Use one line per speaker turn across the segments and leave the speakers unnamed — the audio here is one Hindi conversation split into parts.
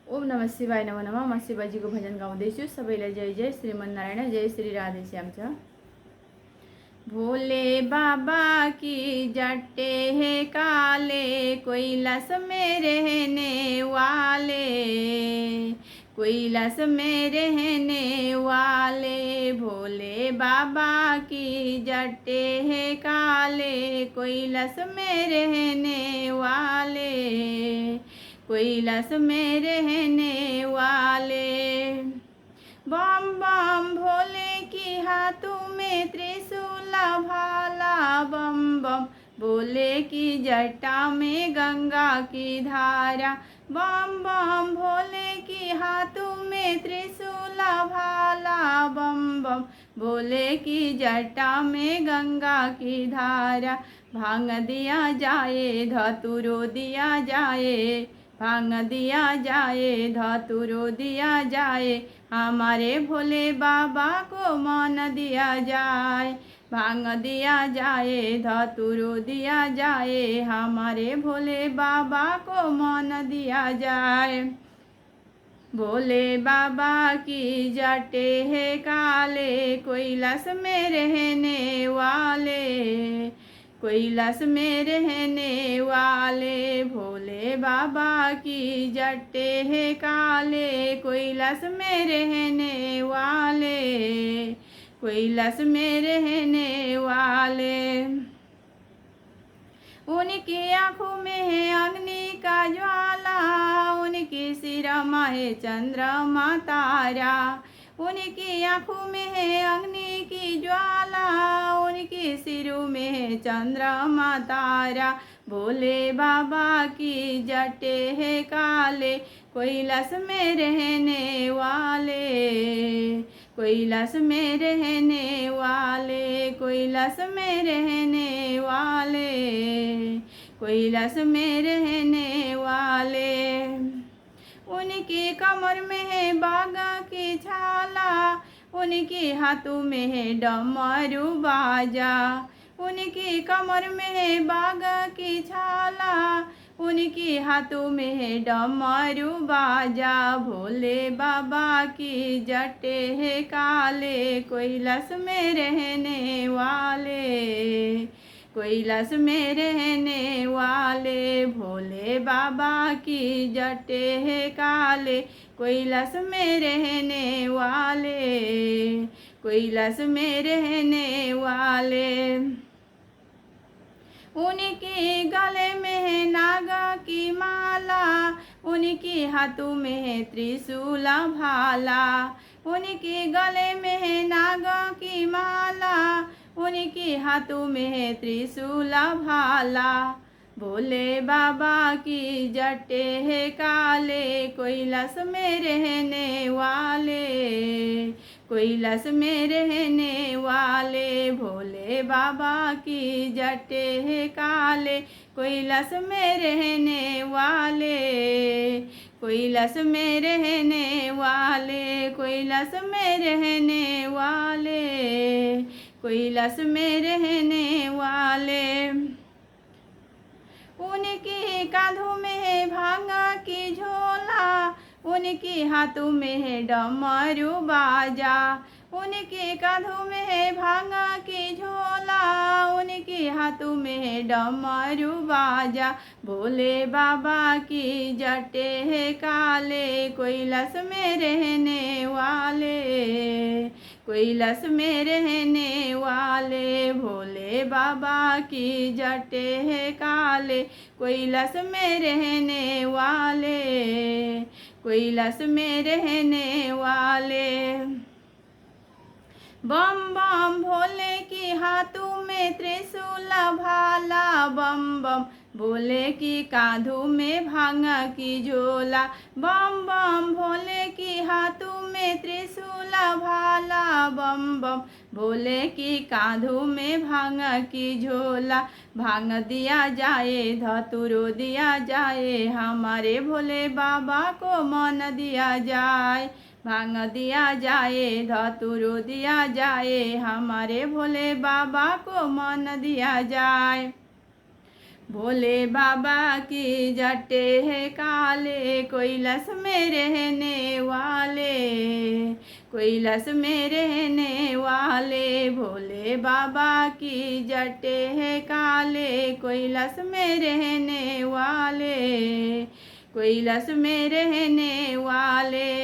ओम नमः शिवाय नमो नमः। म शिवजीको भजन गाउँदैछु। सबैलाई जय जय श्रीमन्नारायण, जय श्री राधेश्याम छ। भोले बाबा की जट्टे है काले, कैलाश में रहने वाले, कैलाश में रहने वाले। भोले बाबा की जट्टे है काले, कैलाश में रहने वाले, कैलाश में रहने वाले। बम बम भोले की हाथों में त्रिशूल भाला, बम बम भोले की जटा में गंगा की धारा, बम बम भोले की हाथों में त्रिशूल भाला, बम बम भोले की जटा में गंगा की धारा। भांग दिया जाए धतूरो दिया जाए, भांग दिया जाए धतूरो दिया जाए, हमारे भोले बाबा को मन दिया जाए। भांग दिया जाए धतूरो दिया जाए, हमारे भोले बाबा को मन दिया जाए। भोले बाबा की जटे है काले, कैलाश में रहने वाले, कैलाश में रहने वाले। भोले बाबा की जटे है काले, कैलाश में रहने वाले, कैलाश में रहने वाले। उनकी आँखों में है अग्नि का ज्वाला, उनके सिर में है चंद्रमा तारा, उनकी आँखों में है अग्नि की ज्वाला, उनके सिरों में है चंद्रमा तारा। भोले बाबा की जटे है काले, कैलाश में रहने वाले, कैलाश में रहने वाले, कैलाश में रहने वाले, कैलाश में रहने वाले। उनके कमर में है बागा की छाला, उनके हाथों में है डमरू बाजा, उनके कमर में है बागा की छाला, उनके हाथों में है डमरू बाजा। भोले बाबा की जटे है काले, कैलाश में रहने वाले, कैलाश में रहने वाले। भोले बाबा की जटे है काले, कैलाश में रहने वाले, कैलाश में रहने वाले। उनके गले में है नागा की माला, उनके हाथों में है त्रिशूल भाला, उनके गले में है नागा की माला, उनके हाथों में है त्रिशूल भाला। भोले बाबा की जटे है काले, कैलाश में रहने वाले, कैलाश में रहने वाले। भोले बाबा की जटे है काले, कैलाश में रहने वाले, कैलाश में रहने वाले, कैलाश में रहने वाले, कैलाश में रहने वाले। उनके कांधों में है भांगा की झोला, उनके हाथों में है डमरू बाजा, उनके कांधों में है भांगा की झोला, उनके हाथों में है डमरू बाजा। भोले बाबा की जटे है काले, कैलाश में रहने वाले, कैलाश में रहने वाले। भोले बाबा की जटे है काले, कैलाश में रहने वाले, कैलाश में रहने वाले। बम बम भोले की हाथों में त्रिशूल भाला, बम बम भोले की कांधों में भांगा की झोला, बम बम भोले की हाथों में त्रिशूल भाला, बम बम भोले की कांधों में भांगा की झोला। भांग दिया जाए धतूरो दिया जाए, हमारे भोले बाबा को मन दिया जाए। भांग दिया जाए धतूरो दिया जाए, हमारे भोले बाबा को मन दिया जाए। भोले बाबा की जटे है काले, कैलाश में रहने वाले, कैलाश में रहने वाले। भोले बाबा की जटे है काले, कैलाश में रहने वाले, कैलाश में रहने वाले।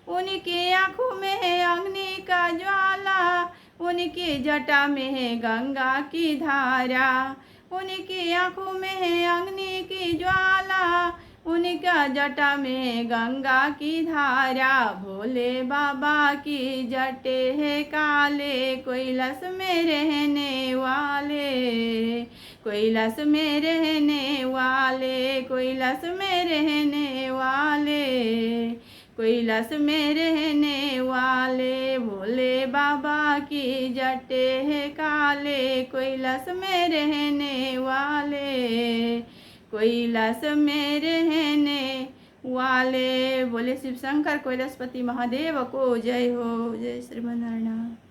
उनकी आँखों में है अग्नि का ज्वाला, उनकी जटा में है गंगा की धारा, उनकी आँखों में है अग्नि की ज्वाला, उनका जटा में गंगा की धारा। भोले बाबा की जटे है काले, कैलाश में रहने वाले, कैलाश में रहने वाले, कैलाश में रहने वाले, कैलाश में रहने वाले। भोले बाबा की जटे है काले, कैलाश में रहने वाले, कैलाश में रहने वाले। बोले शिव शंकर कैलाशपति महादेव को जय हो। जय श्री नारायण।